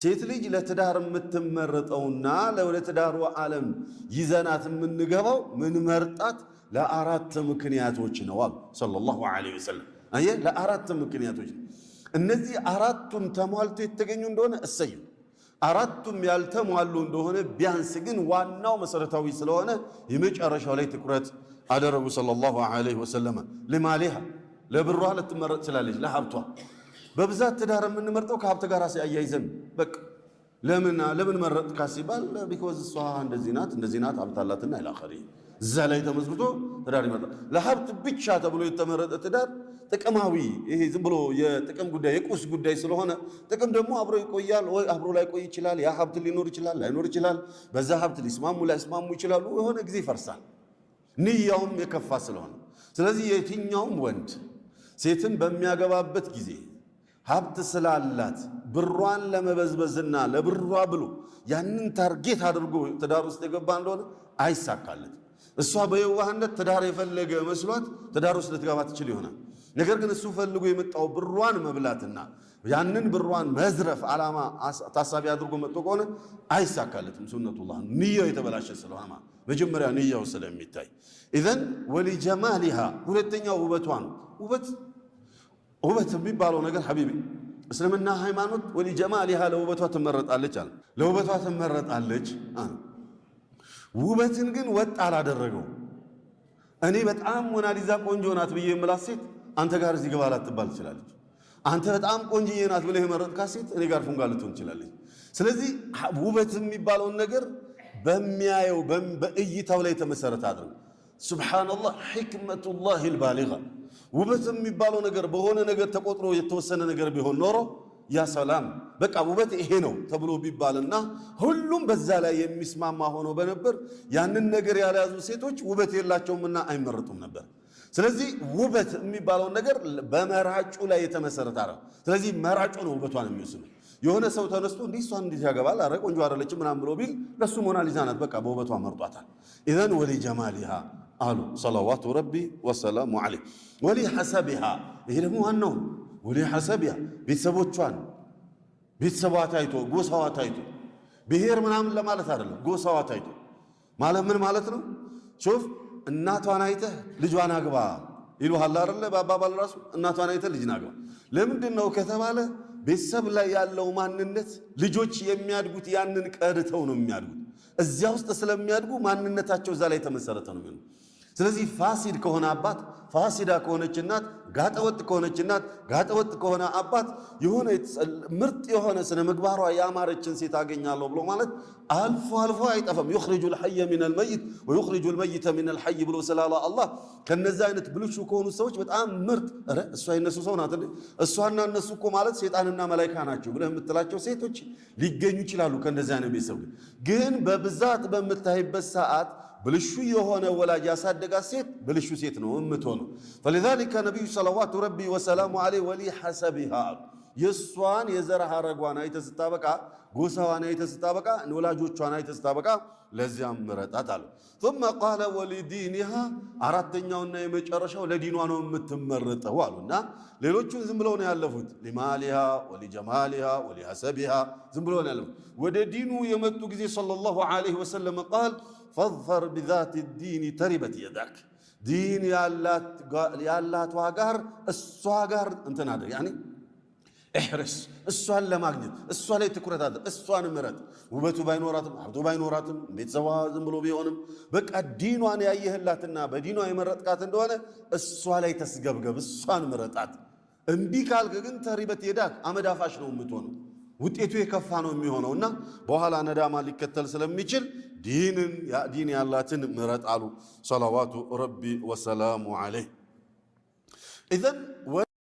ሴት ልጅ ለትዳር የምትመረጠውና ለትዳሩ ዓለም ይዘናት የምንገባው ምን መርጣት ለአራት ምክንያቶች ነው አሉ ሰለላሁ ዐለይሂ ወሰለም። አየህ ለአራት ምክንያቶች እነዚህ አራቱም ተሟልቶ የተገኙ እንደሆነ እሰዩ፣ አራቱም ያልተሟሉ እንደሆነ ቢያንስ ግን ዋናው መሰረታዊ ስለሆነ የመጨረሻው ላይ ትኩረት አደረጉ ሰለላሁ ዐለይሂ ወሰለም። ለማሊሃ ለብሯ ልትመረጥ ትችላለች፣ ለሀብቷ በብዛት ትዳር የምንመርጠው ከሀብት ጋር ሲያያይዘን በቃ ለምን መረጥካ ሲባል ቢኮዝ እሷ እንደዚህ ናት ሀብት አላትና ኢላኺሪ እዛ ላይ ተመስርቶ ትዳር ይመጣል። ለሀብት ብቻ ተብሎ የተመረጠ ትዳር ጥቅማዊ ይሄ ዝም ብሎ የጥቅም ጉዳይ የቁስ ጉዳይ ስለሆነ ጥቅም ደግሞ አብሮ ይቆያል ወይ አብሮ ላይ ቆይ ይችላል። ያ ሀብት ሊኖር ይችላል ላይኖር ይችላል። በዛ ሀብት ላይስማሙ ይችላሉ። የሆነ ጊዜ ይፈርሳል። ንያውም የከፋ ስለሆነ ስለዚህ የትኛውም ወንድ ሴትን በሚያገባበት ጊዜ ሀብት ስላላት ብሯን ለመበዝበዝና ለብሯ ብሎ ያንን ታርጌት አድርጎ ትዳር ውስጥ የገባ እንደሆነ አይሳካለት። እሷ በየዋህነት ትዳር የፈለገ መስሏት ትዳር ውስጥ ልትገባ ትችል ይሆናል። ነገር ግን እሱ ፈልጎ የመጣው ብሯን መብላትና ያንን ብሯን መዝረፍ ዓላማ ታሳቢ አድርጎ መጥቶ ከሆነ አይሳካለትም። ሱነቱላህ ንያው የተበላሸ ስለሆነ መጀመሪያ ንያው ስለሚታይ ኢዘን ወሊጀማሊሃ ሁለተኛው ውበቷ ነው። ውበት የሚባለው ነገር ሐቢቢ እስልምና ሃይማኖት ወሊጀማሊሃ ለውበቷ ትመረጣለች አለ። ለውበቷ ትመረጣለች። ውበትን ግን ወጥ አላደረገው። እኔ በጣም ሞናሊዛ ቆንጆ ናት ብዬ የምላት ሴት አንተ ጋር እዚህ ግባ ላትባል ትችላለች። አንተ በጣም ቆንጆዬ ናት ብለህ የመረጥካት ሴት እኔ ጋር ፉንጋ ልትሆን ትችላለች። ስለዚህ ውበት የሚባለውን ነገር በሚያየው በእይታው ላይ የተመሰረተ አድርገው። ሱብሓነላህ ሕክመቱላሂል ባሊጋ ውበት የሚባለው ነገር በሆነ ነገር ተቆጥሮ የተወሰነ ነገር ቢሆን ኖሮ ያ ሰላም በቃ ውበት ይሄ ነው ተብሎ ቢባልና ሁሉም በዛ ላይ የሚስማማ ሆኖ በነበር ያንን ነገር ያልያዙ ሴቶች ውበት የላቸውምና አይመረጡም ነበር። ስለዚህ ውበት የሚባለው ነገር በመራጩ ላይ የተመሰረተ አረ ስለዚህ መራጩ ነው ውበቷን የሚወስነው። የሆነ ሰው ተነስቶ እንዲህ እሷን እንዴት ያገባል አረ ቆንጆ አይደለችም ምናምን ብሎ ቢል ለሱ ሞናሊዛ ናት በቃ በውበቷ መርጧታል። ኢዘን ወሊጀማሊሃ አሉ ሰለዋቱ ረቢ ወሰላሙ ዐለይህ ወሊሐሰቢሃ ይሄ ደግሞ ዋናው ወሊሐሰቢሃ ቤተሰቧ ታይቶ ጎሳዋ ታይቶ ብሔር ምናምን ለማለት አይደለም። ጎሳዋ ታይቶ ማለት ምን ማለት ነው? ሹፍ እናቷን አይተህ ልጇን አግባ ይሉሃል አይደለ? በአባባል ራሱ እናቷን አይተህ ልጅን አግባ። ለምንድን ነው ከተባለ ቤተሰብ ላይ ያለው ማንነት ልጆች የሚያድጉት ያንን ቀርተው ነው የሚያድጉት። እዚያ ውስጥ ስለሚያድጉ ማንነታቸው እዛ ላይ የተመሰረተ ነው የሚሆነው። ስለዚህ ፋሲድ ከሆነ አባት፣ ፋሲዳ ከሆነች እናት፣ ጋጠወጥ ከሆነች እናት፣ ጋጠወጥ ከሆነ አባት የሆነ ምርጥ የሆነ ስነ ምግባሯ ያማረችን ሴት አገኛለሁ ብሎ ማለት አልፎ አይጠፋም። ዩኽሪጁል ሐየ ሚነል መይት ወዩኽሪጁል መይተ ሚነል ሐይ ብሎ ስላለ አላህ ከነዚህ አይነት ብልሹ ከሆኑ ሰዎች በጣም ምርጥ እሷ የነሱ ሰው ናት እሷና እነሱ እኮ ማለት ሴጣንና መላይካ ናቸው ብለህ የምትላቸው ሴቶች ሊገኙ ይችላሉ። ከነዚህ አይነት ቤተሰብ ግን በብዛት በምታይበት ሰዓት ብልሹ የሆነ ወላጅ ያሳደጋት ሴት ብልሹ ሴት ነው የምትሆነው። فلذلك ነብዩ ሰለዋቱ ረቢ ወሰላሙ ዐለይሂ ወሊሐሰቢሃ የሷን የዘር ሐረጓን አይተህ ስታበቃ ጎሳዋን አይተህ ስታበቃ ወላጆቿን አይተህ ስታበቃ ለዚያም ምረጣት አለ። ثم قال ولدينها አራተኛውና የመጨረሻው ለዲኗ ነው የምትመረጠው አሉና ሌሎቹን ዝም ብለው ነው ያለፉት። ሊማሊሃ ወሊጀማሊሃ ወሊሐሰቢሃ ዝም ብለው ነው ያለፉት። ወደ ዲኑ የመጡ ጊዜ ሰለላሁ ዐለይሂ ወሰለም قال فاظفر بذات الدين تربت يدك ዲን ያላት ጋር እሷ ጋር እንትን አድርግ ያኒ እሕርስ እሷን ለማግኘት እሷ ላይ ትኩረት አድርግ። እሷን ምረጥ። ውበቱ ባይኖራትም ሀብቱ ባይኖራትም ቤተሰቧ ዝም ብሎ ቢሆንም በቃ ዲኗን ያየህላትና በዲኗ የመረጥካት እንደሆነ እሷ ላይ ተስገብገብ፣ እሷን ምረጣት። እምቢ ካልክ ግን ተሪበት የዳክ አመዳፋሽ ነው የምትሆነው። ውጤቱ የከፋ ነው የሚሆነውና በኋላ ነዳማ ሊከተል ስለሚችል ዲን ያላትን ምረጥ አሉ ሰለዋቱ ረቢ ወሰላሙ ዐለይህ። ኢዘን